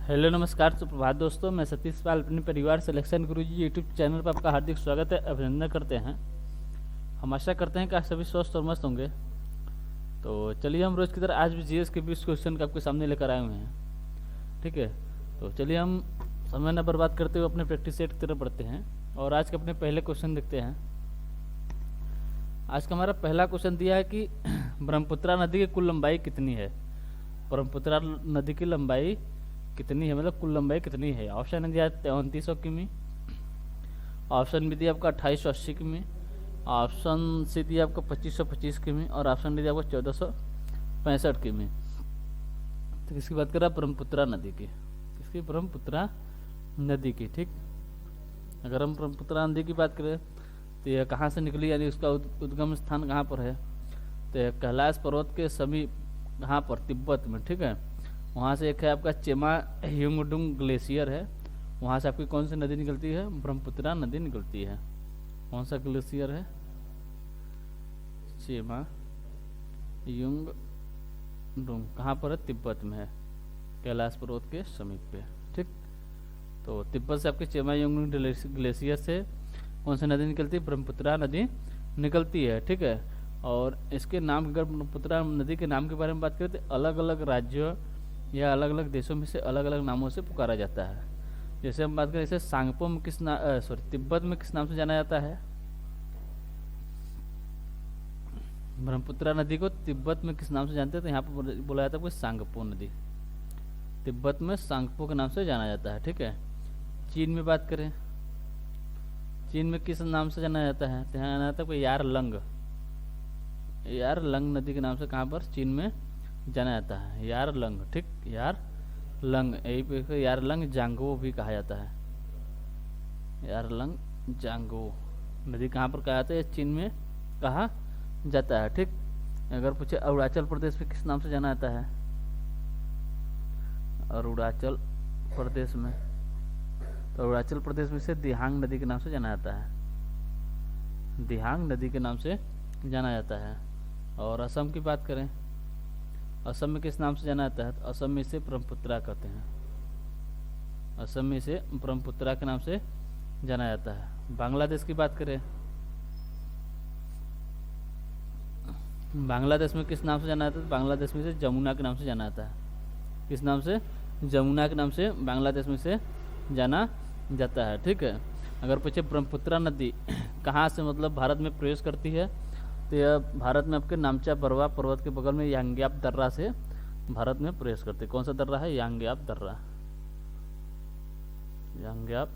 Hello नमस्कार सुप्रभात दोस्तों, मैं सतीश पाल अपने परिवार सिलेक्शन गुरु जी यूट्यूब चैनल पर आपका हार्दिक स्वागत है, अभिनंदन करते हैं। हम आशा करते हैं कि आप सभी स्वस्थ और मस्त होंगे। तो चलिए हम रोज़ की तरह आज भी जीएस के 20 क्वेश्चन का आपके सामने लेकर आए हुए हैं। ठीक है, तो चलिए हम समय न बर्बाद करते हुए अपने प्रैक्टिस सेट की तरफ बढ़ते हैं और आज के अपने पहले क्वेश्चन देखते हैं। आज का हमारा पहला क्वेश्चन दिया है कि ब्रह्मपुत्रा नदी की कुल लंबाई कितनी है। ब्रह्मपुत्रा नदी की लंबाई कितनी है, मतलब कुल लंबाई कितनी है। ऑप्शन दिया 3300 किमी, ऑप्शन बी दिया आपका 2880 किमी, ऑप्शन सी दिया आपका 2525 किमी और ऑप्शन डी दिया आपका 1465 किमी। तो किसकी बात कर रहा है? ब्रह्मपुत्रा नदी की। किसकी? ब्रह्मपुत्रा नदी की। ठीक, अगर हम ब्रह्मपुत्रा नदी की बात करें तो यह कहाँ से निकली, यानी उसका उद्गम स्थान कहाँ पर है, तो यह कैलाश पर्वत के समीप, कहाँ पर? तिब्बत में। ठीक है, वहाँ से एक है आपका चेमा ह्यूंगडुंग ग्लेशियर है, वहाँ से आपकी कौन सी नदी निकलती है? ब्रह्मपुत्रा नदी निकलती है। कौन सा ग्लेशियर है? चेमा ह्यूंगडुंग। कहाँ पर है? तिब्बत में है, कैलाश पर्वत के समीप पे। ठीक, तो तिब्बत से आपकी चेमा ह्यूंगडुंग ग्लेशियर से कौन सी नदी निकलती है? ब्रह्मपुत्रा नदी निकलती है। ठीक है, और इसके नाम, अगर ब्रह्मपुत्रा नदी के नाम के बारे में बात करें तो अलग अलग राज्यों या अलग अलग देशों में से अलग अलग नामों से पुकारा जाता है। जैसे हम बात करें, जैसे सांगपो में तिब्बत में किस नाम से जाना जाता है? ब्रह्मपुत्रा नदी को तिब्बत में किस नाम से जानते हैं? तो यहाँ पर बोला जाता है सांगपो नदी। तिब्बत में सांगपो के नाम से जाना जाता है। ठीक है, चीन में बात करें, चीन में किस नाम से जाना जाता है? तो यहाँ जाना जाता है यारलंग। यारलंग नदी के नाम से कहाँ पर? चीन में जाना जाता है, यारलंग। ठीक, यारलंग, यही पे यारलंग जांगो भी कहा जाता है। यारलंग जांगो नदी कहाँ पर कहा जाता है? चीन में कहा जाता है। ठीक, अगर पूछे अरुणाचल प्रदेश में किस नाम से जाना जाता है? अरुणाचल प्रदेश में, तो अरुणाचल प्रदेश में से दिहांग नदी के नाम से जाना जाता है। दिहांग नदी के नाम से जाना जाता है। और असम की बात करें, असम में किस नाम से जाना जाता है? तो असम में इसे ब्रह्मपुत्रा कहते हैं। असम में इसे ब्रह्मपुत्रा के नाम से जाना जाता है। बांग्लादेश की बात करें, बांग्लादेश में किस नाम से जाना जाता है? बांग्लादेश में इसे जमुना के नाम से जाना जाता है। किस नाम से? जमुना के नाम से बांग्लादेश में से जाना जाता है। ठीक है, अगर पूछे ब्रह्मपुत्रा नदी कहाँ से, मतलब भारत में प्रवेश करती है, तो यह भारत में आपके नामचा बरवा पर्वत के बगल में यांग्याप दर्रा से भारत में प्रवेश करती है। कौन सा दर्रा है? यांग्याप दर्रा। यांग्याप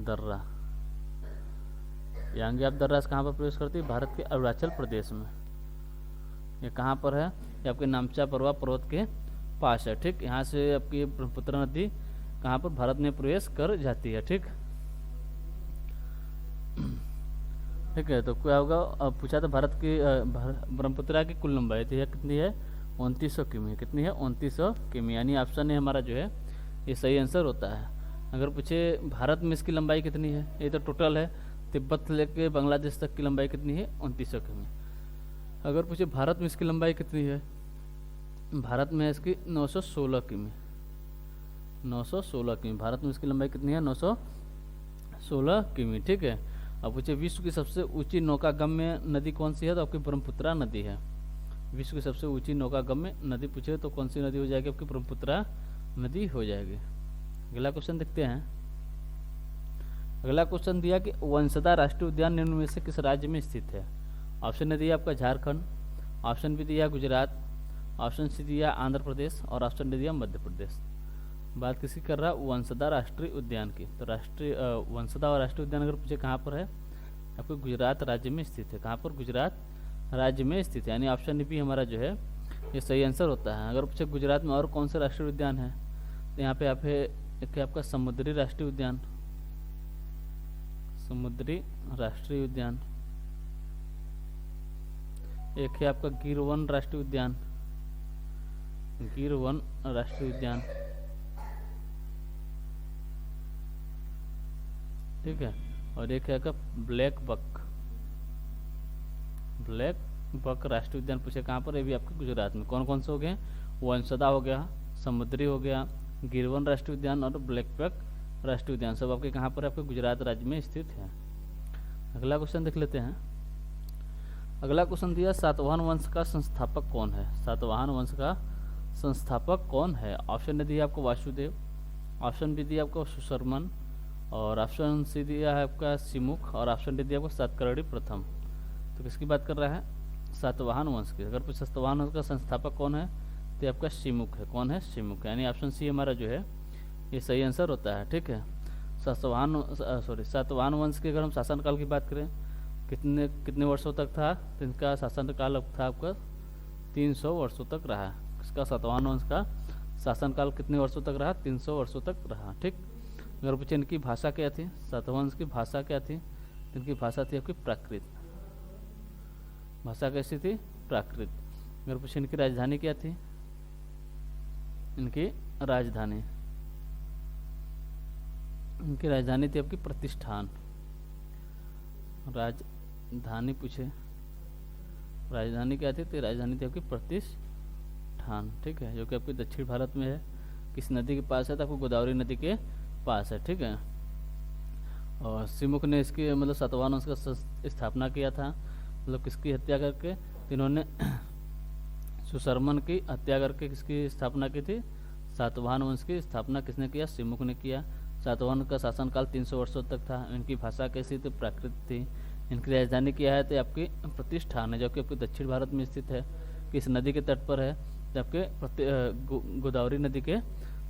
दर्रा, यांग्याप दर्रा से कहाँ पर प्रवेश करती है? भारत के अरुणाचल प्रदेश में। ये कहाँ पर है? ये आपके नामचा बरवा पर्वत के पास है। ठीक, यहाँ से आपकी ब्रह्मपुत्रा नदी कहाँ पर? भारत में प्रवेश कर जाती है। ठीक, ठीक है, तो क्या होगा? अब पूछा था भारत की ब्रह्मपुत्रा की कुल लंबाई, तो यह कितनी है? 2900 किमी। कितनी है? 2900 किमी, यानी ऑप्शन है हमारा जो है ये सही आंसर होता है। अगर पूछे भारत में इसकी लंबाई कितनी है, ये तो टोटल है, तिब्बत से लेके बांग्लादेश तक की लंबाई कितनी है? 2900 किमी। अगर पूछे भारत में इसकी लंबाई कितनी है, भारत में इसकी 916 किमी। 916 किमी, भारत में इसकी लंबाई कितनी है? 916 किमी। ठीक है, अब पूछे विश्व की सबसे ऊंची नौकागम्य नदी कौन सी है, तो आपकी ब्रह्मपुत्रा नदी है। विश्व की सबसे ऊंची नौकागम्य नदी पूछे तो कौन सी नदी हो जाएगी? आपकी ब्रह्मपुत्रा नदी हो जाएगी। अगला क्वेश्चन देखते हैं। अगला क्वेश्चन दिया कि वंशदा राष्ट्रीय उद्यान निम्न में से किस राज्य में स्थित है। ऑप्शन ए दिया आपका झारखंड, ऑप्शन बी दिया गुजरात, ऑप्शन सी दिया आंध्र प्रदेश और ऑप्शन डी दिया मध्य प्रदेश। बात किसकी कर रहा है? वंशदा राष्ट्रीय उद्यान की। तो राष्ट्रीय वंशदा और राष्ट्रीय उद्यान अगर पूछे कहाँ पर है, आपको गुजरात राज्य में स्थित है। कहाँ पर? गुजरात राज्य में स्थित है, यानी ऑप्शन बी हमारा जो है ये सही आंसर होता है। अगर पूछे गुजरात में और कौन से राष्ट्रीय उद्यान है, तो यहाँ पे एक है आपका समुद्री राष्ट्रीय उद्यान, समुद्री राष्ट्रीय उद्यान। एक है आपका गिर वन राष्ट्रीय उद्यान, गिर वन राष्ट्रीय उद्यान। ठीक है, और एक है आपका ब्लैक बक, ब्लैक बक राष्ट्रीय उद्यान पूछे कहाँ पर? ये भी आपके गुजरात में। कौन कौन से हो गए? वंशदा हो गया, समुद्री हो गया, गिरवन राष्ट्रीय उद्यान और ब्लैकबक राष्ट्रीय उद्यान सब आपके कहाँ पर, आपके गुजरात राज्य में स्थित है। अगला क्वेश्चन देख लेते हैं। अगला क्वेश्चन दिया सातवाहन वंश का संस्थापक कौन है। सातवाहन वंश का संस्थापक कौन है। ऑप्शन ने दिया आपको वासुदेव, ऑप्शन बी दिया आपको सुशर्मन, और ऑप्शन सी दिया है आपका सिमुख, और ऑप्शन डी दिया आपको सातकर्णी प्रथम। तो किसकी बात कर रहा है, सातवाहन वंश की। अगर सातवाहन वंश का संस्थापक कौन है तो आपका सिमुख है। कौन है, सिमुख, यानी ऑप्शन सी हमारा जो है ये सही आंसर होता है। ठीक है, सातवाहन वंश के अगर हम शासनकाल की बात करें, कितने वर्षों तक था, तो इनका शासनकाल था आपका 300 वर्षों तक रहा। इसका सातवाहन वंश का शासनकाल कितने वर्षों तक रहा, 300 वर्षों तक रहा। ठीक, अगर पूछे इनकी भाषा क्या थी, सातवाहन वंश की भाषा क्या थी, तो इनकी भाषा थी आपकी प्राकृत। भाषा कैसी थी, प्राकृत। अगर पूछे इनकी राजधानी क्या थी, इनकी राजधानी थी आपकी प्रतिष्ठान। राजधानी पूछे, राजधानी क्या थी, तो राजधानी थी आपकी प्रतिष्ठान। ठीक है, जो कि आपके दक्षिण भारत में है। किस नदी के पास है, तो आपको गोदावरी नदी के पास है। ठीक है, और सिमुख ने इसकी मतलब सातवाहन वंश का स्थापना किया था, मतलब किसकी हत्या करके, इन्होंने सुशर्मन की हत्या करके किसकी स्थापना की थी, सातवाहन वंश की स्थापना किसने किया, सिमुख ने किया। सातवाहन का शासनकाल 300 वर्षों तक था। इनकी भाषा कैसी थी, प्राकृत थी। इनकी राजधानी क्या है, तो आपकी प्रतिष्ठान है, जो कि आपके दक्षिण भारत में स्थित है। किस नदी के तट पर है, तो आपके गोदावरी नदी के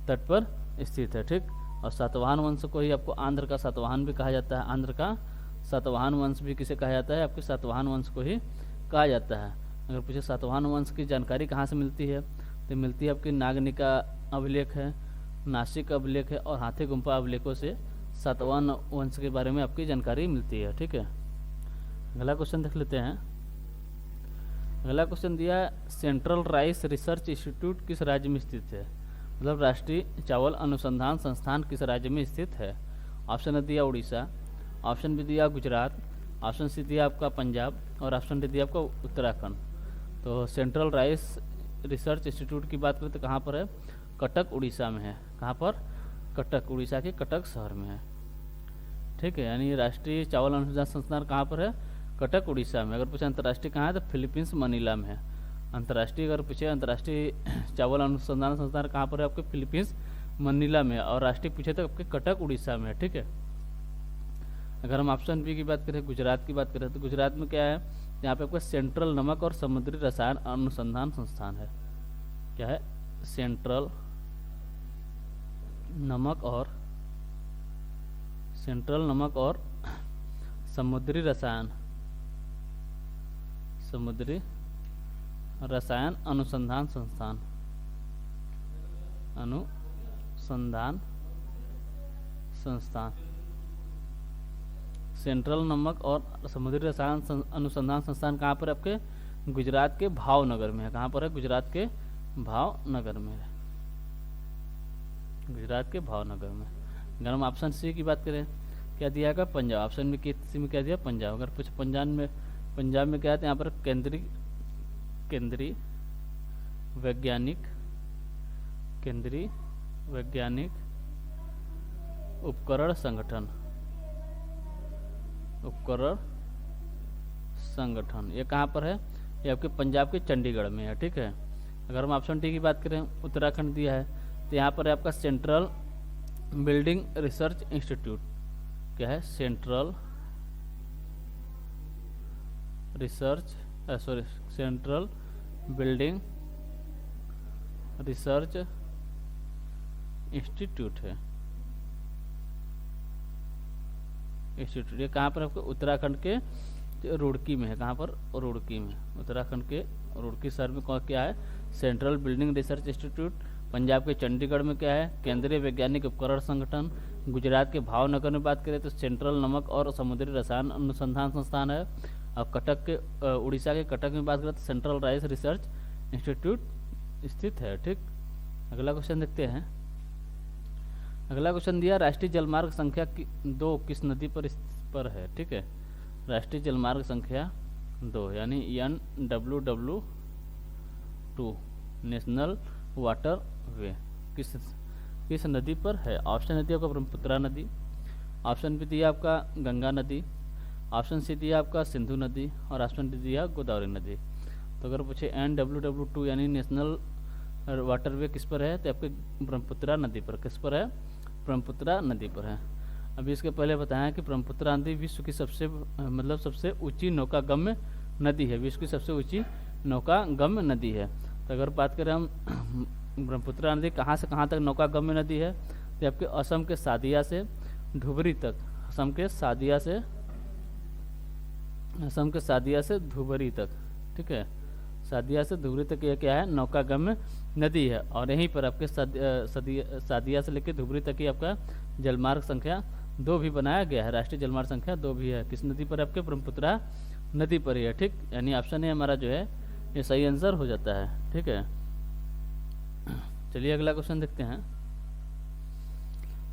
तट पर स्थित है। ठीक, और सातवाहन वंश को ही आपको आंध्र का सातवाहन भी कहा जाता है। आंध्र का सातवाहन वंश भी किसे कहा जाता है, आपके सातवाहन वंश को ही कहा जाता है। अगर पूछे सातवाहन वंश की जानकारी कहाँ से मिलती है, तो मिलती है आपकी नागनिका अभिलेख है, नासिक अभिलेख है, और हाथी गुम्फा अभिलेखों से सातवाहन वंश के बारे में आपकी जानकारी मिलती है। ठीक है, अगला क्वेश्चन देख लेते हैं। अगला क्वेश्चन दिया है सेंट्रल राइस रिसर्च इंस्टीट्यूट किस राज्य में स्थित है, मतलब राष्ट्रीय चावल अनुसंधान संस्थान किस राज्य में स्थित है। ऑप्शन दिया उड़ीसा, ऑप्शन बी दिया गुजरात, ऑप्शन सी दिया आपका पंजाब, और ऑप्शन डी दिया आपका उत्तराखंड। तो सेंट्रल राइस रिसर्च इंस्टीट्यूट की बात करें तो कहाँ पर है, कटक उड़ीसा में है। कहाँ पर, कटक, उड़ीसा के कटक शहर में है। ठीक है, यानी राष्ट्रीय चावल अनुसंधान संस्थान कहाँ पर है, कटक उड़ीसा में। अगर पूछे अंतर्राष्ट्रीय कहाँ है, तो फिलीपींस मनीला में है। अंतर्राष्ट्रीय अगर पूछे अंतर्राष्ट्रीय चावल अनुसंधान संस्थान कहाँ पर है, आपके फिलीपींस मनीला में, और राष्ट्रीय पूछे तो आपके कटक उड़ीसा में है। ठीक है, अगर हम ऑप्शन बी की बात करें, गुजरात की बात करें, तो गुजरात में क्या है, यहाँ पे आपका सेंट्रल नमक और समुद्री रसायन अनुसंधान संस्थान है। क्या है, सेंट्रल नमक और समुद्री रसायन अनुसंधान संस्थान। सेंट्रल नमक और समुद्री रसायन अनुसंधान संस्थान कहाँ पर है, आपके गुजरात के भावनगर में है। कहाँ पर है, गुजरात के भावनगर में है। गुजरात के भावनगर में। अगर हम ऑप्शन सी की बात करें, क्या दिया है, पंजाब। ऑप्शन में किसी में क्या दिया, पंजाब। अगर कुछ पंजाब में क्या है, तो यहाँ पर केंद्रीय वैज्ञानिक उपकरण संगठन, ये कहाँ पर है, ये आपके पंजाब के चंडीगढ़ में है। ठीक है, अगर हम ऑप्शन डी की बात करें, उत्तराखंड दिया है, तो यहाँ पर है आपका सेंट्रल बिल्डिंग रिसर्च इंस्टीट्यूट। क्या है, सेंट्रल बिल्डिंग रिसर्च इंस्टीट्यूट है। इंस्टीट्यूट ये कहाँ पर आपको, उत्तराखंड के रुड़की में है। कहाँ पर, रुड़की में। उत्तराखंड के रुड़की शहर में क्या है, central building research institute. Punjab के चंडीगढ़ में क्या है, केंद्रीय वैज्ञानिक उपकरण संगठन। गुजरात के भावनगर में बात करें तो सेंट्रल नमक और समुद्री रसायन अनुसंधान संस्थान है। और कटक के उड़ीसा के कटक में बात करें तो सेंट्रल राइस रिसर्च इंस्टीट्यूट स्थित है। ठीक, अगला क्वेश्चन देखते हैं। अगला क्वेश्चन दिया राष्ट्रीय जलमार्ग संख्या 2 किस नदी पर है। ठीक है, राष्ट्रीय जलमार्ग संख्या 2 यानी NWW2 नेशनल वाटर वे किस किस नदी पर है? ऑप्शन ए दिया आपका ब्रह्मपुत्रा नदी, ऑप्शन बी दिया आपका गंगा नदी, ऑप्शन सी दिया आपका सिंधु नदी और ऑप्शन डी दिया गोदावरी नदी। तो अगर पूछे NWW2 यानी नेशनल वाटरवे किस पर है, तो आपके ब्रह्मपुत्रा नदी पर। किस पर है? ब्रह्मपुत्रा नदी पर है। अभी इसके पहले बताया कि ब्रह्मपुत्रा नदी विश्व की सबसे सबसे ऊंची नौकागम्य नदी है, विश्व की सबसे ऊंची नौकागम्य नदी है। तो अगर बात करें हम ब्रह्मपुत्रा नदी कहाँ से कहाँ तक नौकागम्य नदी है, तो आपके असम के सादिया से धुबरी तक, असम के सादिया से धुबरी तक, ठीक है, सादिया से धुबरी तक यह क्या है? नौकागम्य नदी है। और यहीं पर आपके सादिया से लेकर धुबरी तक ही आपका जलमार्ग संख्या 2 भी बनाया गया है, राष्ट्रीय जलमार्ग संख्या 2 भी है। किस नदी पर? आपके ब्रह्मपुत्रा नदी पर ही है, ठीक। यानी ऑप्शन ए हमारा जो है ये सही आंसर हो जाता है, ठीक है। चलिए अगला क्वेश्चन देखते हैं।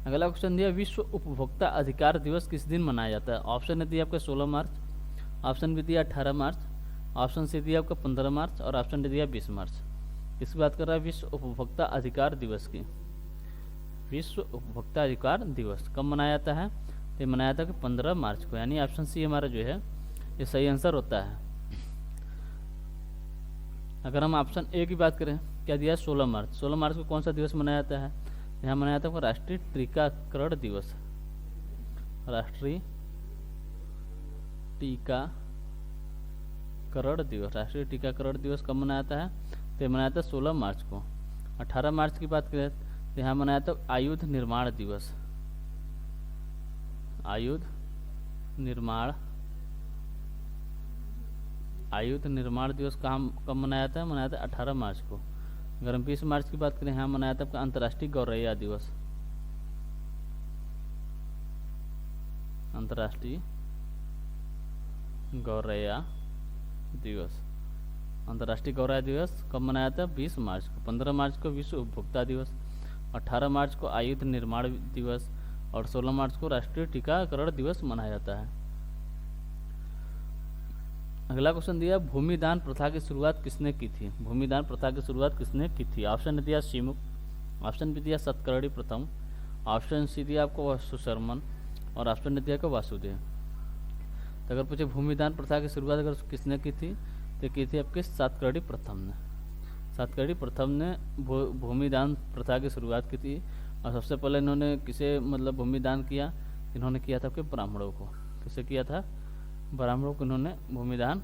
अगला क्वेश्चन दिया विश्व उपभोक्ता अधिकार दिवस किस दिन मनाया जाता है? ऑप्शन ए दिया आपका 16 मार्च, ऑप्शन बी दिया 18 मार्च, ऑप्शन सी दिया आपका 15 मार्च और ऑप्शन डी दिया 20 मार्च। इसकी बात कर रहा है विश्व उपभोक्ता अधिकार दिवस की। विश्व उपभोक्ता अधिकार दिवस कब मनाया जाता है? तो मनाया जाता है कि 15 मार्च को, यानी ऑप्शन सी हमारा जो है ये सही आंसर होता है। अगर हम ऑप्शन ए की बात करें, क्या दिया है? 16 मार्च। 16 मार्च को कौन सा दिवस मनाया जाता है? यहाँ मनाया जाता है राष्ट्रीय टीकाकरण दिवस। राष्ट्रीय टीकाकरण दिवस, राष्ट्रीय टीकाकरण दिवस कब मनाया जाता है? तो मनाया जाता है 16 मार्च को। 18 मार्च की बात करें तो यहाँ मनाया जाता है आयुध निर्माण दिवस। आयुध निर्माण दिवस कब मनाया जाता है? मनाया जाता है 18 मार्च को। अगर हम 20 मार्च की बात करें, यहाँ मनाया जाता है अंतर्राष्ट्रीय गौरैया दिवस। अंतर्राष्ट्रीय गौरैया दिवस, अंतर्राष्ट्रीय गौरैया दिवस कब मनाया जाता है? 20 मार्च को। 15 मार्च को विश्व उपभोक्ता दिवस, 18 मार्च को आयुध निर्माण दिवस और 16 मार्च को राष्ट्रीय टीकाकरण दिवस मनाया जाता है। अगला क्वेश्चन दिया भूमिदान प्रथा की शुरुआत किसने की थी? भूमिदान प्रथा की शुरुआत किसने की थी? ऑप्शन दिया शिमुक, ऑप्शन बी दिया सतकर्णी प्रथम, ऑप्शन सी दिया आपको सुशर्मन और ऑप्शन दिया आपको वासुदेव। तो अगर पूछे भूमिदान प्रथा की शुरुआत अगर किसने की थी, तो की थी आपके सतकर्णी प्रथम ने। सतकर्णी प्रथम ने भूमिदान प्रथा की शुरुआत की थी। और सबसे पहले इन्होंने किसे भूमिदान किया? इन्होंने किया था आपके ब्राह्मणों को। किसे किया था? ब्राह्मणों को इन्होंने भूमिदान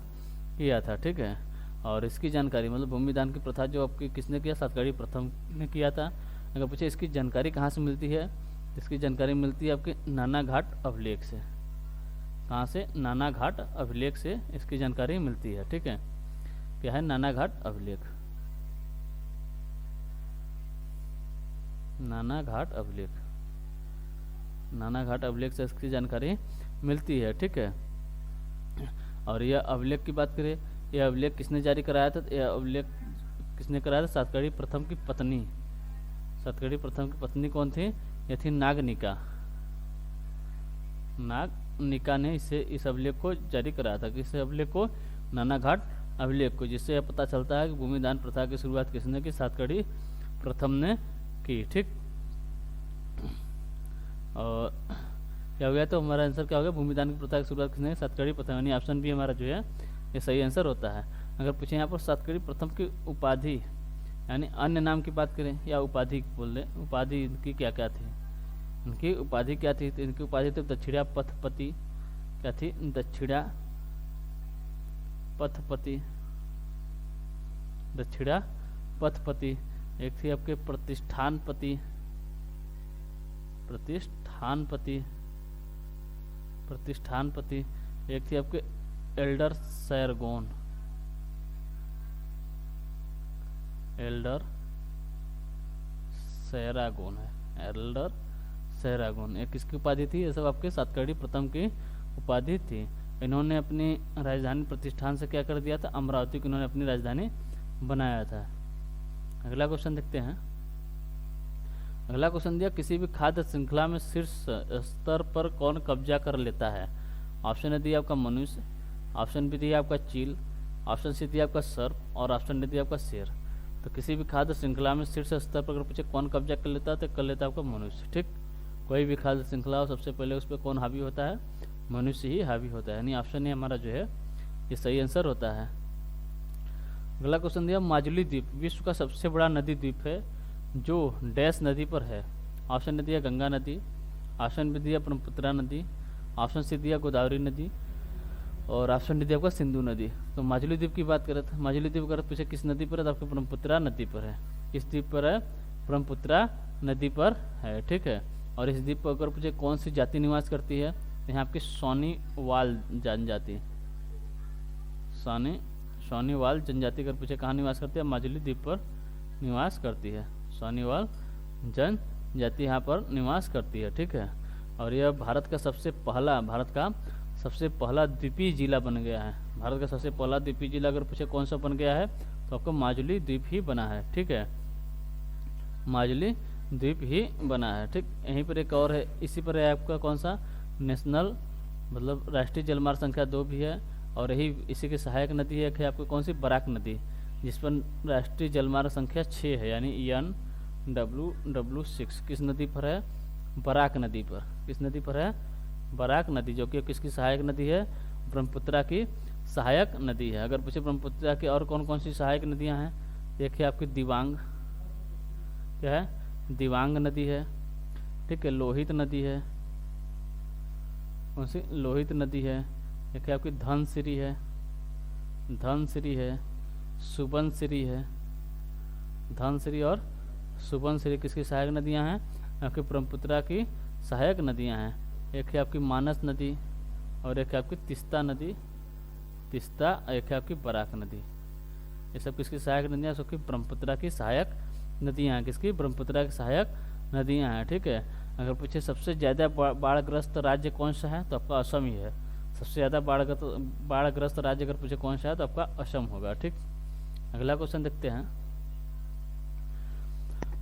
किया था, ठीक है। और इसकी जानकारी भूमिदान की प्रथा जो आपकी किसने किया? सतकर्णी प्रथम ने किया था। अगर पूछे इसकी जानकारी कहाँ से मिलती है? इसकी जानकारी मिलती है आपके नानाघाट अभिलेख से। कहाँ से? नानाघाट अभिलेख से इसकी जानकारी मिलती है, ठीक है। क्या है? नानाघाट अभिलेख, नानाघाट अभिलेख, नानाघाट अभिलेख से इसकी जानकारी मिलती है, ठीक है। और यह अभिलेख की बात करें, यह अभिलेख किसने जारी कराया था? यह अभिलेख किसने कराया था? सतकर्णी प्रथम की पत्नी। सतकर्णी प्रथम की पत्नी कौन थी? यह थी नागनिका। नागनिका ने इस अभिलेख को जारी कराया था। किस अभिलेख को? नानाघाट अभिलेख को, जिससे यह पता चलता है कि भूमिदान प्रथा की शुरुआत किसने की? सतकर्णी प्रथम ने की, ठीक। और क्या हो गया? तो हमारा आंसर क्या हो गया? भूमिदान की प्रथा की शुरुआत किसने? सतकर्णी प्रथम, यानी ऑप्शन बी हमारा जो है ये सही आंसर होता है। अगर पूछे यहाँ पर सतकर्णी प्रथम की उपाधि यानी अन्य नाम की बात करें या उपाधि बोल रहे, उपाधि इनकी क्या क्या थी? इनकी उपाधि क्या थी? इनकी उपाधि तो दक्षिणा पथपति। क्या थी? दक्षिणा पथपति, दक्षिणा पथपति। एक थी आपके प्रतिष्ठानपति, प्रतिष्ठानपति, प्रतिष्ठानपति। एक थी आपके एल्डर सैरगोन, एल्डर सैरागोन है, एल्डर सैरागोन। एक किसकी उपाधि थी? ये सब आपके सतकर्णी प्रथम की उपाधि थी। इन्होंने अपनी राजधानी प्रतिष्ठान से क्या कर दिया था? अमरावती को इन्होंने अपनी राजधानी बनाया था। अगला क्वेश्चन देखते हैं। अगला क्वेश्चन दिया किसी भी खाद्य श्रृंखला में शीर्ष स्तर पर कौन कब्जा कर लेता है? ऑप्शन ए दिया आपका मनुष्य, ऑप्शन बी दिया आपका चील, ऑप्शन सी दिया आपका सर्प और ऑप्शन डी दिया आपका शेर। तो किसी भी खाद्य श्रृंखला में शीर्ष स्तर पर अगर पूछे कौन कब्जा कर लेता है तो कर लेता है आपका मनुष्य। ठीक, कोई भी खाद्य श्रृंखला हो सबसे पहले उस पर कौन हावी होता है? मनुष्य ही हावी होता है। यानी ऑप्शन ए हमारा जो है ये सही आंसर होता है। अगला क्वेश्चन दिया, माजुली द्वीप विश्व का सबसे बड़ा नदी द्वीप है जो डैश नदी पर है। ऑप्शन ने दिया गंगा नदी, ऑप्शन बी दिया ब्रह्मपुत्रा नदी, ऑप्शन सी दिया गोदावरी नदी, और ऑप्शन डी दिया आपका सिंधु नदी। तो माजुली द्वीप की बात करें तो माजुली द्वीप अगर पूछे किस नदी पर है तो आपको ब्रह्मपुत्रा नदी पर है। किस द्वीप पर है? ब्रह्मपुत्रा नदी पर है। ठीक है, और इस द्वीप पर अगर पूछे कौन सी जाति निवास करती है तो यहाँ आपकी सोनीवाल जनजाति, सोनीवाल जनजाति अगर पूछे कहाँ निवास करती है? माजुली द्वीप पर निवास करती है। सोनीवाल जनजाति यहाँ पर निवास करती है। ठीक है, और यह भारत का सबसे पहला द्वीपीय जिला बन गया है। भारत का सबसे पहला द्वीपीय जिला अगर पूछे कौन सा बन गया है तो आपको माजुली द्वीप ही बना है। ठीक है, माजुली द्वीप ही बना है। ठीक, यहीं पर एक और है, इसी पर है आपका कौन सा? नेशनल मतलब राष्ट्रीय जलमार्ग संख्या 2 भी है, और यही इसी की सहायक नदी है आपको कौन सी? बराक नदी, जिस पर राष्ट्रीय जलमार्ग संख्या 6 है, यानी NWW6 किस नदी पर है? बराक नदी पर। किस नदी पर है? बराक नदी, जो कि किसकी सहायक नदी है? ब्रह्मपुत्रा की सहायक नदी है। अगर पूछे ब्रह्मपुत्रा की और कौन कौन सी सहायक नदियां हैं, एक है आपकी दिवांग, क्या है? दिवांग नदी है। ठीक है, लोहित नदी है, कौन सी? लोहित नदी है। एक है आपकी धनसिरी है, सुबनसिरी है। धनसिरी और सुबनसिरी किसकी सहायक नदियां हैं? आपकी ब्रह्मपुत्रा की सहायक नदियां हैं। एक है आपकी मानस नदी, और एक है आपकी तीस्ता नदी, एक है आपकी बराक नदी। ये सब किसकी सहायक नदियाँ? सबकी ब्रह्मपुत्रा की सहायक नदियाँ हैं। किसकी? ब्रह्मपुत्रा की सहायक नदियाँ हैं। ठीक है, अगर पूछे सबसे ज़्यादा बाढ़ग्रस्त राज्य कौन सा है तो आपका असम ही है। सबसे ज़्यादा बाढ़ग्रस्त राज्य अगर पूछे कौन सा है तो आपका असम होगा। ठीक, अगला क्वेश्चन देखते हैं।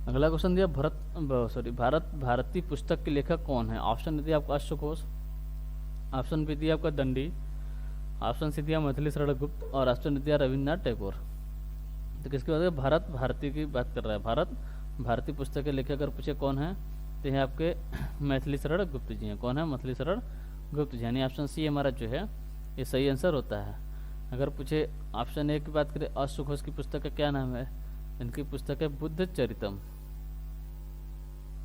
अगला क्वेश्चन दिया, भारत भारती पुस्तक के लेखक कौन है? ऑप्शन दिया आपका अश्वघोष, ऑप्शन बी दिया आपका दंडी, ऑप्शन सी दिया मैथिली शरण गुप्त, और ऑप्शन दिया रविन्द्रनाथ टैगोर। तो किसकी बात है? भारत भारती की बात कर रहा है। भारत भारती पुस्तक के लेखक अगर पूछे कौन है तो ये आपके मैथिली शरण गुप्त जी हैं। कौन है? मैथिली शरण गुप्त जी, यानी ऑप्शन सी हमारा जो है ये सही आंसर होता है। अगर पूछे ऑप्शन ए की बात करें, अश्वघोष की पुस्तक का क्या नाम है? इनकी पुस्तक है बुद्ध चरितम।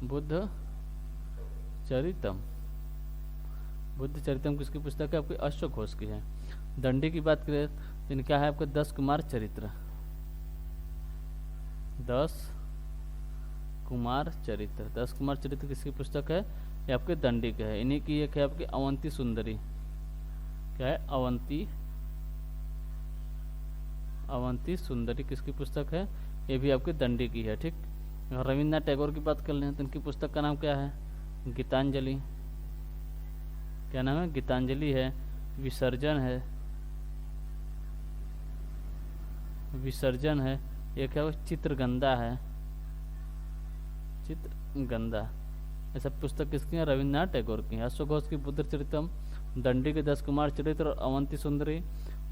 बुद्ध चरितम किसकी पुस्तक है? आपकी अश्वघोष की है। दंडी की बात करें तो इनका है आपका 10 कुमार चरित्र। 10 कुमार चरित्र किसकी पुस्तक है? ये आपके दंडी का है। इन्हीं की एक है आपकी अवंती सुंदरी। क्या है? अवंती सुंदरी किसकी पुस्तक है? ये भी आपके दंडी की है। ठीक, रविन्द्रनाथ टैगोर की बात कर लें तो इनकी पुस्तक का नाम क्या है? गीतांजलि। क्या नाम है? गीतांजलि है। विसर्जन है। एक है वो चित्रगंधा है। ऐसा पुस्तक किसकी है? रविन्द्रनाथ टैगोर की है। अश्वघोष की बुद्ध चरितम, दंडी के 10 कुमार चरित्र, और अवंती सुंदरी,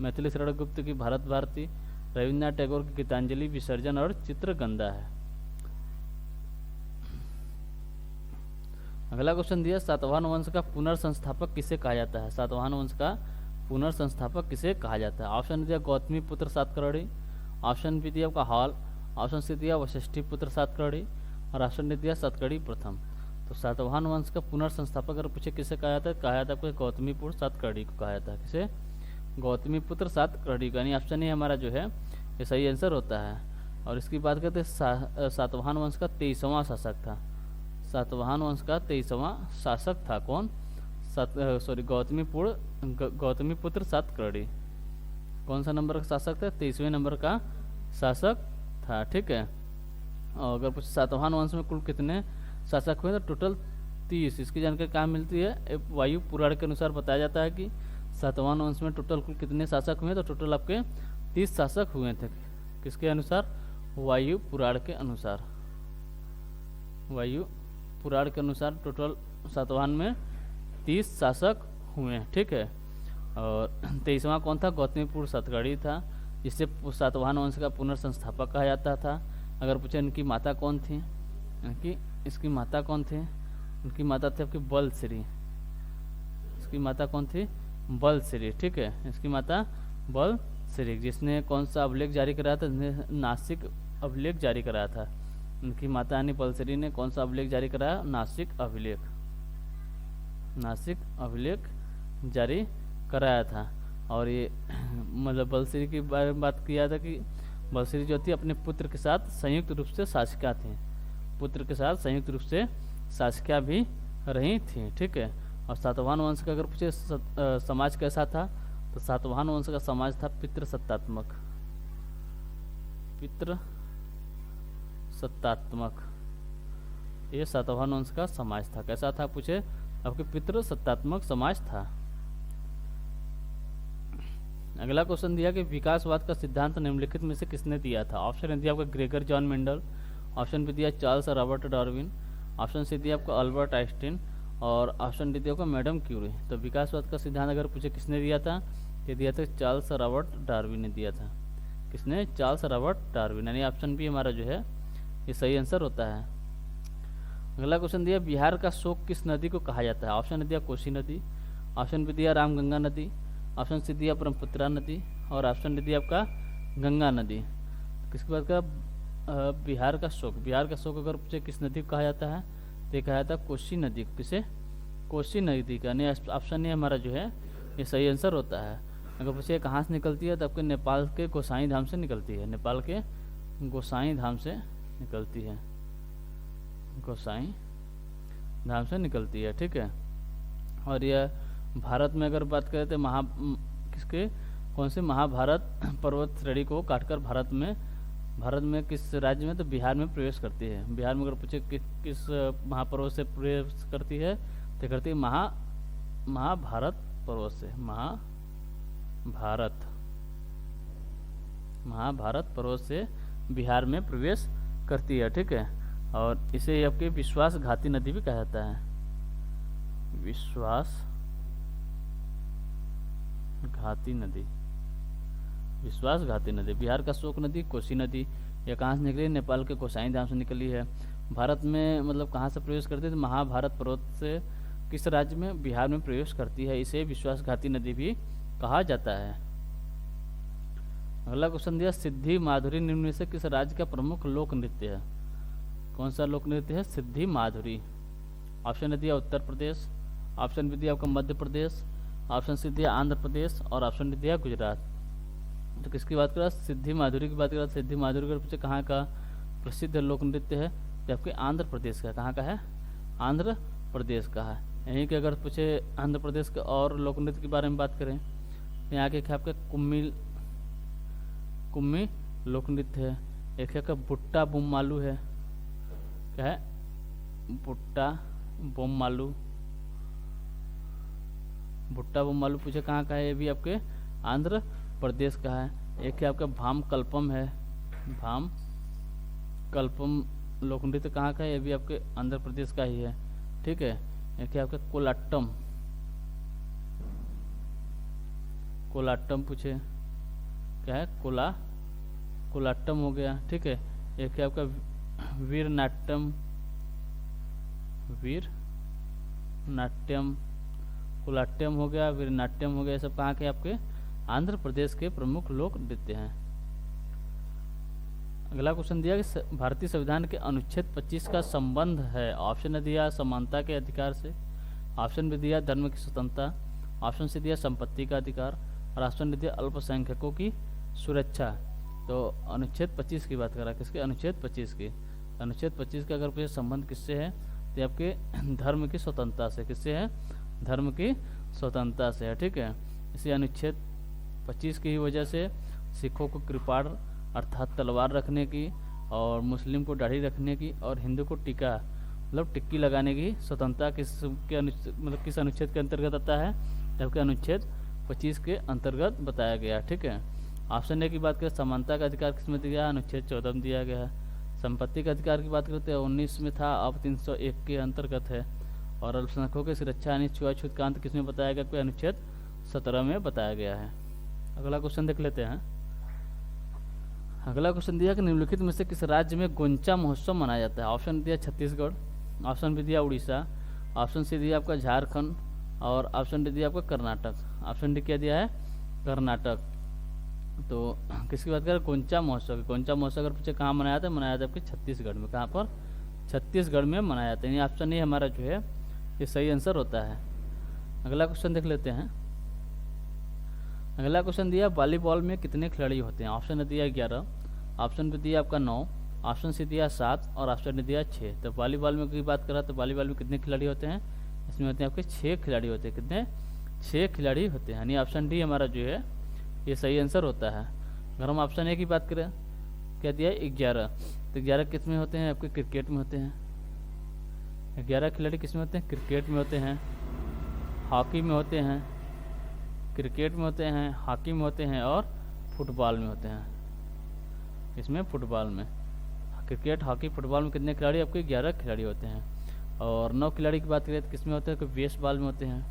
मैथिली शरण गुप्त की भारत भारती, रविन्द्रनाथ टैगोर की गीतांजलि, विसर्जन और चित्रगंधा है। अगला क्वेश्चन दिया, सातवाहन वंश का पुनर्संस्थापक किसे कहा जाता है? सातवाहन वंश का पुनर्संस्थापक किसे कहा जाता है? ऑप्शन दिया गौतमी पुत्र सातकर्णी, ऑप्शन बी दिया आपका हाल, ऑप्शन सी दिया वशिष्ठी पुत्र सातकर्णी, और ऑप्शन डी दिया सातकर्णी प्रथम। तो सातवाहन वंश का पुनर्संस्थापक अगर पूछे किसे कहा जाता है? कहा जाता है गौतमी पुत्र सातकर्णी को कहा जाता है। किसे? गौतमी पुत्र सातकर्णी को, यानी ऑप्शन ए हमारा जो है ये सही आंसर होता है। और इसकी बात करते हैं सातवाहन वंश का 23वां शासक था। सातवाहन वंश का 23वां शासक था कौन? गौतमी पुत्र सातकर्णी। कौन सा नंबर का शासक था? 23वें नंबर का शासक था। ठीक है, और अगर कुछ सातवाहन वंश में कुल कितने शासक हुए तो टोटल 30। इसकी जानकारी कहाँ मिलती है? वायु पुराण के अनुसार बताया जाता है कि सातवाहन वंश में टोटल कुल कितने शासक हुए? तो टोटल आपके 30 शासक हुए थे। किसके अनुसार? वायु पुराण के अनुसार। वायु पुराण के अनुसार टोटल सातवाहन में 30 शासक हुए। ठीक है, और 23वां कौन था? गौतमीपुत्र सातकर्णी था। इसे सातवाहन वंश का पुनर्संस्थापक कहा जाता था। अगर पूछे इनकी माता कौन थी, इसकी माता कौन थी, इनकी माता थी आपकी बलश्री। इसकी माता कौन थी, बलश्री, ठीक है, इसकी माता बलश्री, जिसने कौन सा अभिलेख जारी कराया था, नासिक अभिलेख जारी कराया था। इनकी माता यानी बलश्री ने कौन सा अभिलेख जारी कराया, नासिक अभिलेख, नासिक अभिलेख जारी कराया था। और ये मतलब बलश्री के बारे में बात किया था कि बलश्री जो थी अपने पुत्र के साथ संयुक्त रूप से शासिका थी, पुत्र के साथ संयुक्त रूप से शासिका भी रही थी, ठीक है। और सातवाहन वंश का अगर पूछे समाज कैसा था, तो सातवाहन वंश का समाज था पितृसत्तात्मक, पितृसत्तात्मक, ये सातवाहन वंश का समाज था। कैसा था पूछे, आपके पितृसत्तात्मक समाज था। अगला क्वेश्चन दिया कि विकासवाद का सिद्धांत निम्नलिखित में से किसने दिया था। ऑप्शन दिया आपका Gregor John Mendel, option B दिया Charles Robert Darwin, option C दिया आपको अल्बर्ट आइंस्टीन, और ऑप्शन डी दिया आपको मैडम क्यूरी। तो विकासवाद का सिद्धांत अगर पूछे किसने दिया था, ये दिया था चार्ल्स रॉबर्ट डार्विन ने दिया था। किसने, चार्ल्स रॉबर्ट डार्विन, यानी ऑप्शन बी हमारा जो है ये सही आंसर होता है। अगला क्वेश्चन दिया बिहार का शोक किस नदी को कहा जाता है। ऑप्शन दिया कोसी नदी, ऑप्शन बी दिया रामगंगा नदी, ऑप्शन सी दिया ब्रह्मपुत्रा नदी, और ऑप्शन डी दिया आपका गंगा नदी। किसकी बात का बिहार का शोक, बिहार का शोक अगर पूछे किस नदी को कहा जाता है, तो ये कहा जाता है कोसी नदी। किसे, कोसी नदी का, यानी ऑप्शन ए हमारा जो है ये सही आंसर होता है। अगर पूछे कहाँ से निकलती है, तो आपके नेपाल के गोसाई धाम से निकलती है, नेपाल के गोसाई धाम से निकलती है, गोसाई धाम से निकलती है, ठीक है। और यह भारत में अगर बात करें तो किसके, कौन से महाभारत पर्वत श्रेणी को काटकर भारत में किस राज्य में, तो बिहार में प्रवेश करती है। बिहार में अगर पूछे किस महापर्वत से प्रवेश करती है, तो करती है महाभारत पर्वत से, महाभारत पर्वत से बिहार में प्रवेश करती है, ठीक है। और इसे आपके विश्वासघाती नदी भी कहा जाता है, विश्वासघाती नदी। बिहार का शोक नदी कोसी नदी, यह कहाँ से निकली, नेपाल के गोसाई धाम से निकली है। भारत में मतलब कहाँ से प्रवेश करती है, तो महाभारत पर्वत से किस राज्य में, बिहार में प्रवेश करती है। इसे विश्वासघाती नदी भी कहा जाता है। अगला क्वेश्चन दिया सिद्धि माधुरी निम्न में से किस राज्य का प्रमुख लोक नृत्य है। कौन सा लोक नृत्य है, सिद्धि माधुरी। ऑप्शन दिया उत्तर प्रदेश, ऑप्शन बी दिया आपका मध्य प्रदेश, ऑप्शन सी दिया आंध्र प्रदेश, और ऑप्शन डी दिया गुजरात। तो किसकी बात कर रहा है, सिद्धि माधुरी की बात कर रहा है। सिद्धि माधुरी का पूछे कहाँ का प्रसिद्ध लोक नृत्य है, तो आपके आंध्र प्रदेश का। कहाँ का है, आंध्र प्रदेश का है। यहीं के अगर पूछे आंध्र प्रदेश के और लोक नृत्य के बारे में बात करें, यहाँ के आपका कुम्मी लोक नृत्य है। एक है बुट्टा बोम्मालू है, क्या है, बुट्टा बोम्मालू। भुट्टा बोम्मालू पूछे कहाँ का है, ये भी आपके आंध्र प्रदेश का है। एक है आपका भाम कल्पम है, भाम कल्पम लोक नृत्य कहाँ का है, ये भी आपके आंध्र प्रदेश का ही है, ठीक है। एक है आपका कोलाट्टम पूछे क्या है, कोलाट्टम हो गया, ठीक है। एक है आपका वीर नाट्यम, कोलाट्टम हो गया, वीर नाट्यम हो गया। ये सब कहाँ के आपके आंध्र प्रदेश के प्रमुख लोक नृत्य हैं। अगला क्वेश्चन दिया कि भारतीय संविधान के अनुच्छेद 25 का संबंध है। ऑप्शन दिया समानता के अधिकार से, ऑप्शन भी दिया धर्म की स्वतंत्रता, ऑप्शन से दिया संपत्ति का अधिकार, और ऑप्शन दिया अल्पसंख्यकों की सुरक्षा। तो अनुच्छेद 25 की बात कर रहा है, किसके, अनुच्छेद 25 की। अनुच्छेद 25 का अगर पूछे संबंध किससे है, तो आपके धर्म की स्वतंत्रता से। किससे है, धर्म की स्वतंत्रता से है, ठीक है। इसी अनुच्छेद 25 की ही वजह से सिखों को कृपाण अर्थात तलवार रखने की, और मुस्लिम को दाढ़ी रखने की, और हिंदू को टिक्का मतलब टिक्की लगाने की स्वतंत्रता किस अनुच्छेद के अंतर्गत आता है, जबकि अनुच्छेद 25 के अंतर्गत बताया गया, ठीक है। ऑप्शन ए की बात करें समानता का अधिकार किसमें दिया है, अनुच्छेद 14 में दिया गया है। संपत्ति का अधिकार की बात करते हैं 19 में था, अब 301 के अंतर्गत है। और अल्पसंख्यकों की सुरक्षा यानी छुआछूत का अंत किसमें बताया गया, कोई अनुच्छेद 17 में बताया गया है। अगला क्वेश्चन देख लेते हैं। अगला क्वेश्चन दिया कि निम्नलिखित में से किस राज्य में गोंचा महोत्सव मनाया जाता है। ऑप्शन दिया छत्तीसगढ़, ऑप्शन बी दिया उड़ीसा, ऑप्शन सी दिया आपका झारखंड और ऑप्शन डी दिया आपका कर्नाटक। ऑप्शन डी क्या दिया है, कर्नाटक। तो किसकी बात करें, गोंचा महोत्सव। गोंचा महोत्सव अगर पूछे कहाँ मनाया जाता है, मनाया जाता है आपके छत्तीसगढ़ में। कहाँ पर, छत्तीसगढ़ में मनाया जाता है। यानी ऑप्शन ए हमारा जो है ये सही आंसर होता है। अगला क्वेश्चन देख लेते हैं। अगला क्वेश्चन दिया वॉलीबॉल में कितने खिलाड़ी होते हैं। ऑप्शन दिया 11, ऑप्शन बी दिया आपका 9, ऑप्शन सी दिया 7 और ऑप्शन डी दिया 6। तो वॉलीबॉल में की बात करा तो वॉलीबॉल में कितने खिलाड़ी होते हैं, इसमें होते हैं आपके 6 खिलाड़ी होते हैं। कितने, 6 खिलाड़ी होते हैं। यानी ऑप्शन डी हमारा जो है ये सही आंसर होता है। अगर हम ऑप्शन ए की बात करें, क्या दिया 11, तो 11 किस में होते हैं आपके, क्रिकेट में होते हैं। 11 खिलाड़ी किस में होते हैं, क्रिकेट में होते हैं, हॉकी में होते हैं, क्रिकेट में होते हैं, हॉकी में होते हैं और फुटबॉल में होते हैं। इसमें फुटबॉल में, क्रिकेट, हॉकी, फुटबॉल में कितने खिलाड़ी आपके, 11 खिलाड़ी होते हैं। और 9 खिलाड़ी की बात करें तो किस में होते हैं, बेसबॉल में होते हैं,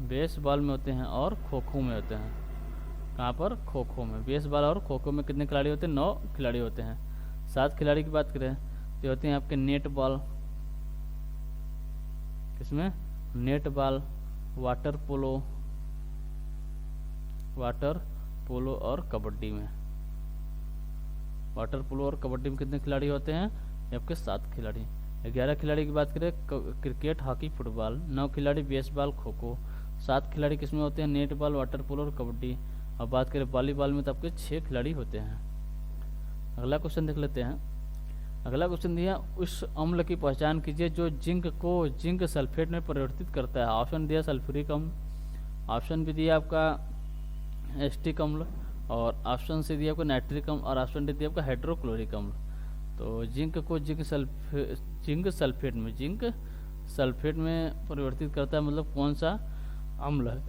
बेसबॉल में होते हैं और खो खो में होते हैं। कहाँ पर, खो खो में। बेसबॉल और खो खो में कितने खिलाड़ी होते हैं, 9 खिलाड़ी होते हैं। 7 खिलाड़ी की बात करें तो होते हैं आपके नेट बॉल, किसमें, नेट बॉल, वाटर पोलो और कबड्डी में। वाटर पोलो और कबड्डी में कितने खिलाड़ी होते हैं, ये आपके 7 खिलाड़ी। 11 खिलाड़ी की बात करें क्रिकेट, हॉकी, फुटबॉल, 9 खिलाड़ी बेसबॉल, खो खो, 7 खिलाड़ी किसमें होते हैं, नेट बॉल, वाटर पोलो और कबड्डी। अब बात करें वॉलीबॉल में तो आपके 6 खिलाड़ी होते हैं। अगला क्वेश्चन देख लेते हैं। अगला क्वेश्चन दिया उस अम्ल की पहचान कीजिए जो जिंक को जिंक सल्फेट में परिवर्तित करता है। ऑप्शन दिया सल्फ्यूरिक अम्ल, ऑप्शन भी दिया आपका एस्टिक अम्ल और ऑप्शन सी दिया आपका नाइट्रिक अम्ल और ऑप्शन डी दिया आपका हाइड्रोक्लोरिक अम्ल। तो जिंक को जिंक सल्फेट में परिवर्तित करता है, मतलब कौन सा अम्ल है,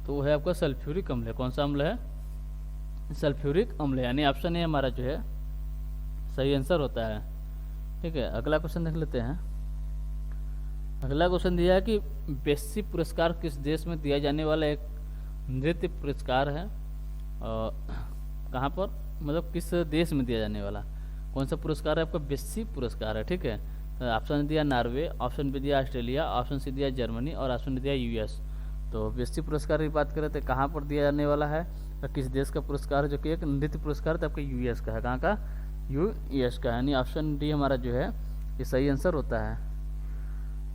तो वो है आपका सल्फ्यूरिक अम्ल है। कौन सा अम्ल है, सल्फ्यूरिक अम्ल है। यानी ऑप्शन ए हमारा जो है सही आंसर होता है। ठीक है, अगला क्वेश्चन देख लेते हैं। अगला क्वेश्चन दिया है कि बेस्सी पुरस्कार किस देश में दिया जाने वाला एक नृत्य पुरस्कार है, कहाँ पर, मतलब किस देश में दिया जाने वाला, कौन सा पुरस्कार है आपका, बेस्सी पुरस्कार है। ठीक है, तो ऑप्शन दिया नॉर्वे, ऑप्शन बी दिया ऑस्ट्रेलिया, ऑप्शन सी दिया जर्मनी और ऑप्शन डी दिया यूएस। तो बेस्सी पुरस्कार की बात करें तो कहाँ पर दिया जाने वाला है, तो किस देश का पुरस्कार है, जो कि एक नृत्य पुरस्कार तो आपका यूएस का है। कहाँ का, यूएस का। यानी ऑप्शन डी हमारा जो है ये सही आंसर होता है।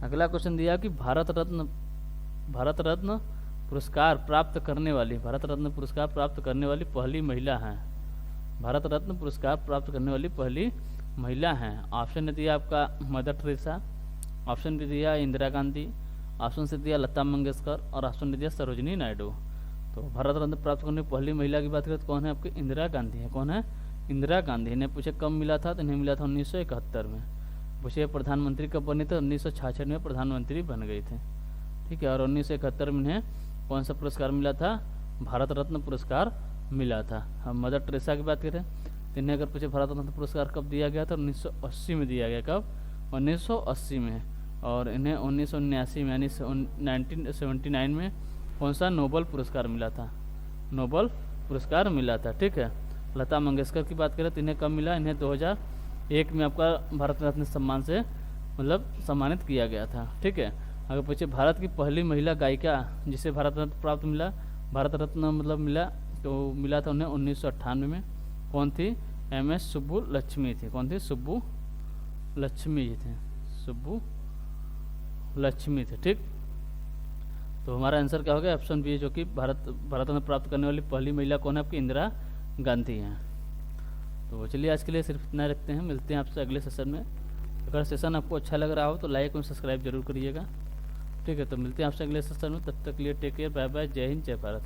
अगला क्वेश्चन दिया कि भारत रत्न पुरस्कार प्राप्त करने वाली पहली महिला हैं। भारत रत्न पुरस्कार प्राप्त करने वाली पहली महिला हैं। ऑप्शन दिया आपका मदर टेरेसा, ऑप्शन भी दिया इंदिरा गांधी, ऑप्शन से दिया लता मंगेशकर और ऑप्शन दिया सरोजिनी नायडू। तो भारत रत्न प्राप्त करने वाली पहली महिला की बात करें तो कौन है आपकी, इंदिरा गांधी है। कौन है, इंदिरा गांधी। इन्हें पूछे कब मिला था, तो इन्हें मिला था 1971 में। पूछे प्रधानमंत्री कब बने थे, 1966 में प्रधानमंत्री बन गई थे। ठीक है, और 1971 में इन्हें कौन सा पुरस्कार मिला था, भारत रत्न पुरस्कार मिला था। हम मदर टेरेसा की बात करें तो इन्हें अगर पूछे भारत रत्न पुरस्कार कब दिया गया था, 1980 में दिया गया। कब, 1980 में। और इन्हें 1979 में यानी 1979 में कौन सा नोबल पुरस्कार मिला था, नोबल पुरस्कार मिला था। ठीक है, लता मंगेशकर की बात करें तो इन्हें कब मिला, इन्हें 2001 में आपका भारत रत्न सम्मान से मतलब सम्मानित किया गया था। ठीक है, अगर पूछे भारत की पहली महिला गायिका जिसे भारत रत्न प्राप्त मिला, भारत रत्न मतलब मिला, तो मिला था उन्हें 1998 में। कौन थी, MS सुब्बुलक्ष्मी थी। कौन थी, सुब्बुलक्ष्मी जी थे, सुब्बुलक्ष्मी थे। ठीक, तो हमारा आंसर क्या हो गया, ऑप्शन बी, जो कि भारत रत्न प्राप्त करने वाली पहली महिला कौन है आपकी, इंदिरा गांधी हैं। तो चलिए आज के लिए सिर्फ इतना रखते हैं, मिलते हैं आपसे अगले सेशन में। अगर सेशन आपको अच्छा लग रहा हो तो लाइक और सब्सक्राइब जरूर करिएगा। ठीक है, तो मिलते हैं आपसे अगले सेशन में, तब तक के लिए टेक केयर, बाय बाय, जय हिंद, जय भारत।